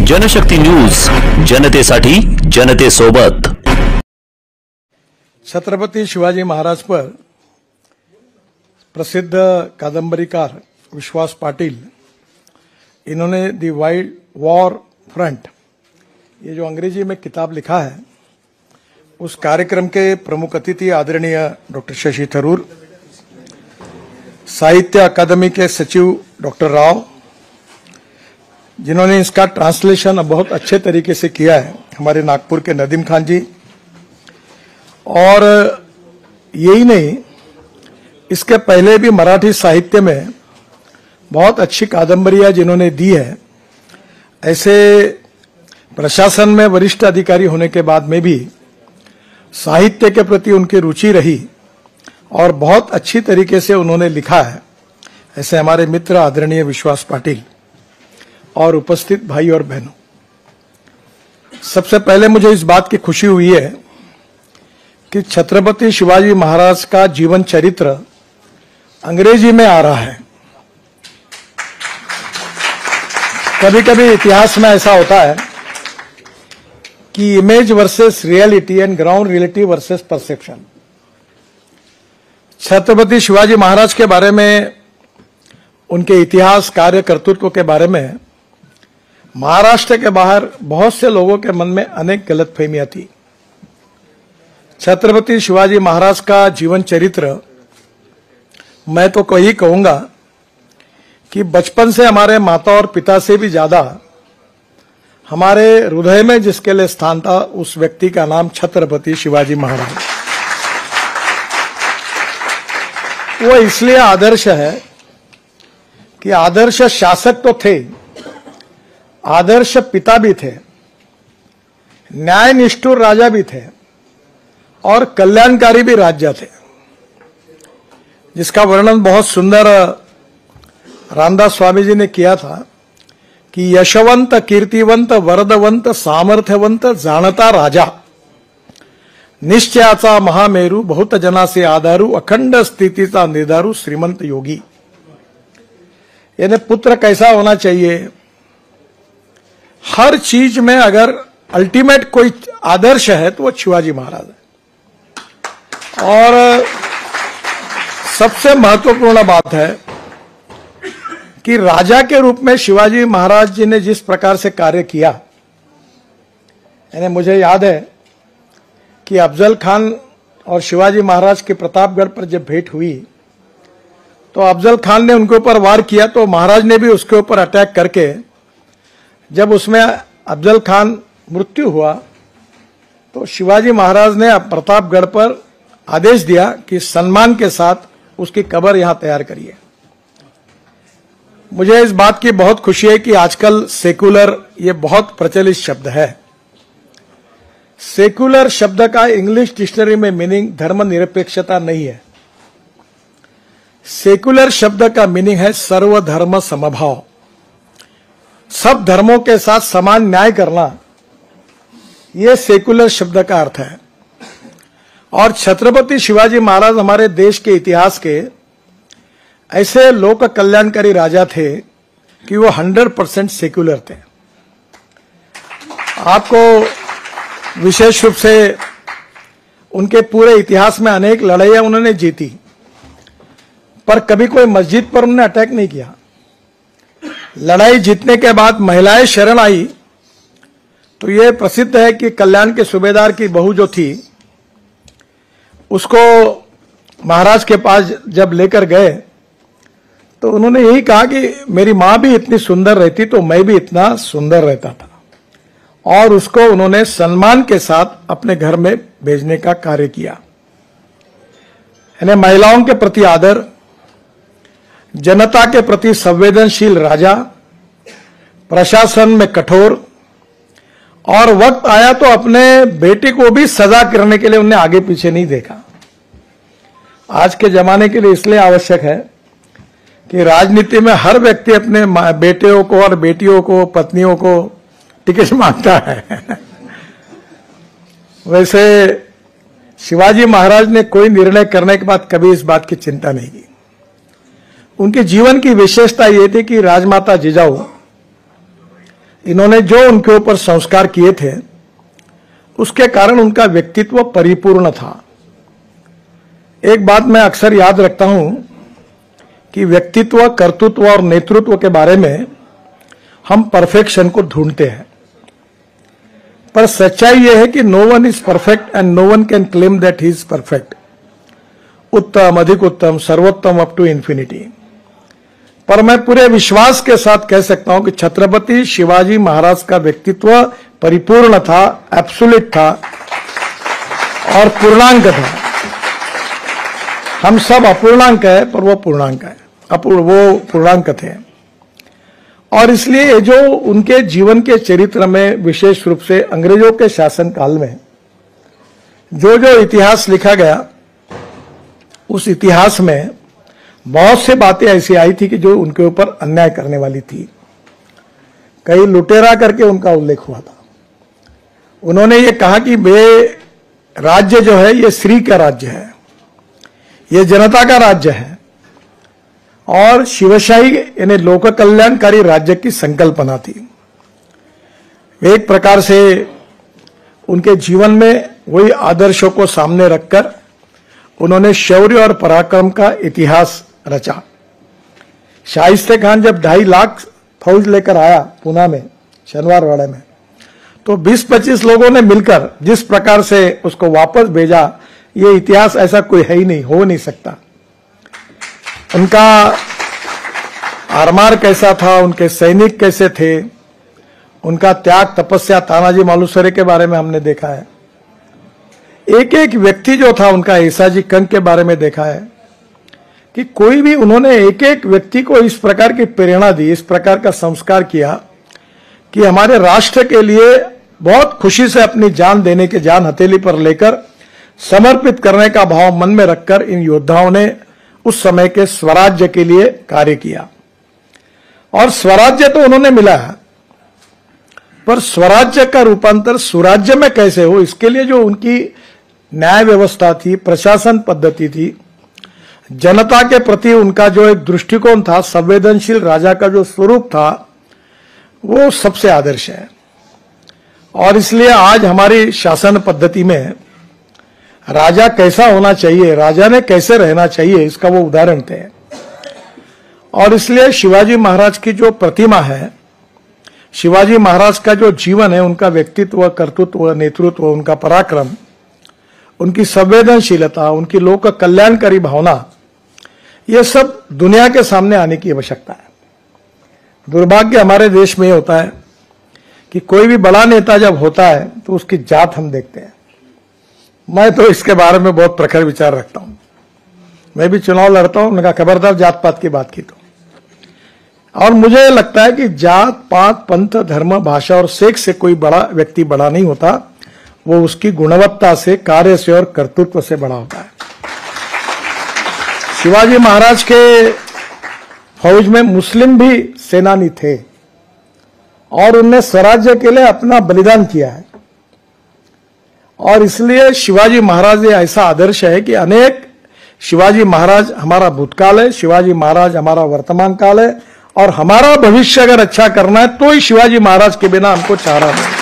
Janshakti news, जनतेसाठी जनतेसोबत। छत्रपति शिवाजी महाराज पर प्रसिद्ध कादंबरीकार विश्वास पाटिल, इन्होंने दी वाइल्ड वॉर फ्रंट, ये जो अंग्रेजी में किताब लिखा है, उस कार्यक्रम के प्रमुख अतिथि आदरणीय डॉक्टर शशि थरूर, साहित्य अकादमी के सचिव डॉक्टर राव, जिन्होंने इसका ट्रांसलेशन बहुत अच्छे तरीके से किया है, हमारे नागपुर के नदीम खान जी, और यही नहीं, इसके पहले भी मराठी साहित्य में बहुत अच्छी कादंबरियां जिन्होंने दी है, ऐसे प्रशासन में वरिष्ठ अधिकारी होने के बाद में भी साहित्य के प्रति उनकी रुचि रही और बहुत अच्छी तरीके से उन्होंने लिखा है, ऐसे हमारे मित्र आदरणीय विश्वास पाटिल और उपस्थित भाई और बहनों, सबसे पहले मुझे इस बात की खुशी हुई है कि छत्रपति शिवाजी महाराज का जीवन चरित्र अंग्रेजी में आ रहा है। कभी कभी इतिहास में ऐसा होता है कि image versus reality and ground reality versus perception. Chhatrapati Shivaji Maharaj के बारे में, उनके इतिहास, कार्य, कर्तृत्व के बारे में महाराष्ट्र के बाहर बहुत से लोगों के मन में अनेक गलतफहमियां थी। छत्रपति शिवाजी महाराज का जीवन चरित्र, मैं तो कहीं कहूंगा कि बचपन से हमारे माता और पिता से भी ज्यादा हमारे हृदय में जिसके लिए स्थान था, उस व्यक्ति का नाम छत्रपति शिवाजी महाराज। वो इसलिए आदर्श है कि आदर्श शासक तो थे, आदर्श पिता भी थे, न्याय निष्ठुर राजा भी थे और कल्याणकारी भी राजा थे, जिसका वर्णन बहुत सुंदर रामदास स्वामी जी ने किया था कि यशवंत, कीर्तिवंत, वरदवंत, सामर्थ्यवंत, जाणता राजा, निश्चयाचा महामेरू, बहुत जनासे आधारू, अखंड स्थितीचा निर्धारू, श्रीमंत योगी। यानी पुत्र कैसा होना चाहिए, हर चीज में अगर अल्टीमेट कोई आदर्श है तो वो शिवाजी महाराज है। और सबसे महत्वपूर्ण बात है कि राजा के रूप में शिवाजी महाराज जी ने जिस प्रकार से कार्य किया, यानी मुझे याद है कि अफजल खान और शिवाजी महाराज के प्रतापगढ़ पर जब भेंट हुई तो अफजल खान ने उनके ऊपर वार किया, तो महाराज ने भी उसके ऊपर अटैक करके, जब उसमें अफजल खान मृत्यु हुआ तो शिवाजी महाराज ने प्रतापगढ़ पर आदेश दिया कि सम्मान के साथ उसकी कब्र यहां तैयार करिए। मुझे इस बात की बहुत खुशी है कि आजकल सेकुलर, ये बहुत प्रचलित शब्द है। सेकुलर शब्द का इंग्लिश डिक्शनरी में मीनिंग धर्मनिरपेक्षता नहीं है। सेकुलर शब्द का मीनिंग है सर्वधर्म समभाव, सब धर्मों के साथ समान न्याय करना, यह सेकुलर शब्द का अर्थ है। और छत्रपति शिवाजी महाराज हमारे देश के इतिहास के ऐसे लोक कल्याणकारी राजा थे कि वो 100% सेकुलर थे। आपको विशेष रूप से उनके पूरे इतिहास में अनेक लड़ाइयां उन्होंने जीती, पर कभी कोई मस्जिद पर उन्होंने अटैक नहीं किया। लड़ाई जीतने के बाद महिलाएं शरण आई तो यह प्रसिद्ध है कि कल्याण के सूबेदार की बहू जो थी, उसको महाराज के पास जब लेकर गए तो उन्होंने यही कहा कि मेरी मां भी इतनी सुंदर रहती तो मैं भी इतना सुंदर रहता था, और उसको उन्होंने सम्मान के साथ अपने घर में भेजने का कार्य किया। यानी महिलाओं के प्रति आदर, जनता के प्रति संवेदनशील राजा, प्रशासन में कठोर, और वक्त आया तो अपने बेटे को भी सजा करने के लिए उन्हें आगे पीछे नहीं देखा। आज के जमाने के लिए इसलिए आवश्यक है कि राजनीति में हर व्यक्ति अपने बेटियों को और बेटियों को, पत्नियों को टिकट मांगता है। वैसे शिवाजी महाराज ने कोई निर्णय करने के बाद कभी इस बात की चिंता नहीं की। उनके जीवन की विशेषता यह थी कि राजमाता जिजाऊ इन्होंने जो उनके ऊपर संस्कार किए थे उसके कारण उनका व्यक्तित्व परिपूर्ण था। एक बात मैं अक्सर याद रखता हूं कि व्यक्तित्व, कर्तृत्व और नेतृत्व के बारे में हम परफेक्शन को ढूंढते हैं, पर सच्चाई यह है कि no one is perfect and no one can claim that he is perfect. उत्तम, अधिक उत्तम, सर्वोत्तम अप टू इंफिनिटी। पर मैं पूरे विश्वास के साथ कह सकता हूं कि छत्रपति शिवाजी महाराज का व्यक्तित्व परिपूर्ण था, एब्सोल्यूट था और पूर्णांक था। हम सब अपूर्णांक है, पर वो पूर्णांक है, वो पूर्णांक थे। और इसलिए जो उनके जीवन के चरित्र में विशेष रूप से अंग्रेजों के शासन काल में जो जो इतिहास लिखा गया, उस इतिहास में बहुत से बातें ऐसी आई थी कि जो उनके ऊपर अन्याय करने वाली थी। कई लुटेरा करके उनका उल्लेख हुआ था। उन्होंने ये कहा कि वे राज्य जो है ये श्री का राज्य है, ये जनता का राज्य है और शिवशाही यानी लोक कल्याणकारी राज्य की संकल्पना थी। वे एक प्रकार से उनके जीवन में वही आदर्शों को सामने रखकर उन्होंने शौर्य और पराक्रम का इतिहास रचा। शाइस्ते खान जब 2.5 लाख फौज लेकर आया पूना में, शनिवारवाड़े में, तो 20-25 लोगों ने मिलकर जिस प्रकार से उसको वापस भेजा, ये इतिहास ऐसा कोई है ही नहीं, हो नहीं सकता। उनका आरमार कैसा था, उनके सैनिक कैसे थे, उनका त्याग, तपस्या, तानाजी मालुसरे के बारे में हमने देखा है। एक एक व्यक्ति जो था उनका, ऐसाजी कंक के बारे में देखा है कि कोई भी, उन्होंने एक एक व्यक्ति को इस प्रकार की प्रेरणा दी, इस प्रकार का संस्कार किया कि हमारे राष्ट्र के लिए बहुत खुशी से अपनी जान देने के, जान हथेली पर लेकर समर्पित करने का भाव मन में रखकर इन योद्धाओं ने उस समय के स्वराज्य के लिए कार्य किया। और स्वराज्य तो उन्होंने मिला है, पर स्वराज्य का रूपांतर सुराज्य में कैसे हो, इसके लिए जो उनकी न्याय व्यवस्था थी, प्रशासन पद्धति थी, जनता के प्रति उनका जो एक दृष्टिकोण था, संवेदनशील राजा का जो स्वरूप था, वो सबसे आदर्श है। और इसलिए आज हमारी शासन पद्धति में राजा कैसा होना चाहिए, राजा ने कैसे रहना चाहिए, इसका वो उदाहरण थे। और इसलिए शिवाजी महाराज की जो प्रतिमा है, शिवाजी महाराज का जो जीवन है, उनका व्यक्तित्व, कर्तृत्व, नेतृत्व, उनका पराक्रम, उनकी संवेदनशीलता, उनकी लोक कल्याणकारी भावना, ये सब दुनिया के सामने आने की आवश्यकता है। दुर्भाग्य हमारे देश में होता है कि कोई भी बड़ा नेता जब होता है तो उसकी जात हम देखते हैं। मैं तो इसके बारे में बहुत प्रखर विचार रखता हूं। मैं भी चुनाव लड़ता हूं, उनका खबरदार जात पात की बात की तो। और मुझे लगता है कि जात पात, पंथ, धर्म, भाषा और सेक्स से कोई बड़ा व्यक्ति बड़ा नहीं होता, वो उसकी गुणवत्ता से, कार्य से और कर्तृत्व से बड़ा होता है। शिवाजी महाराज के फौज में मुस्लिम भी सेनानी थे और उनने स्वराज्य के लिए अपना बलिदान किया है। और इसलिए शिवाजी महाराज ऐसा आदर्श है कि अनेक, शिवाजी महाराज हमारा भूतकाल है, शिवाजी महाराज हमारा वर्तमान काल है, और हमारा भविष्य अगर अच्छा करना है तो ही शिवाजी महाराज के बिना हमको चारा नहीं।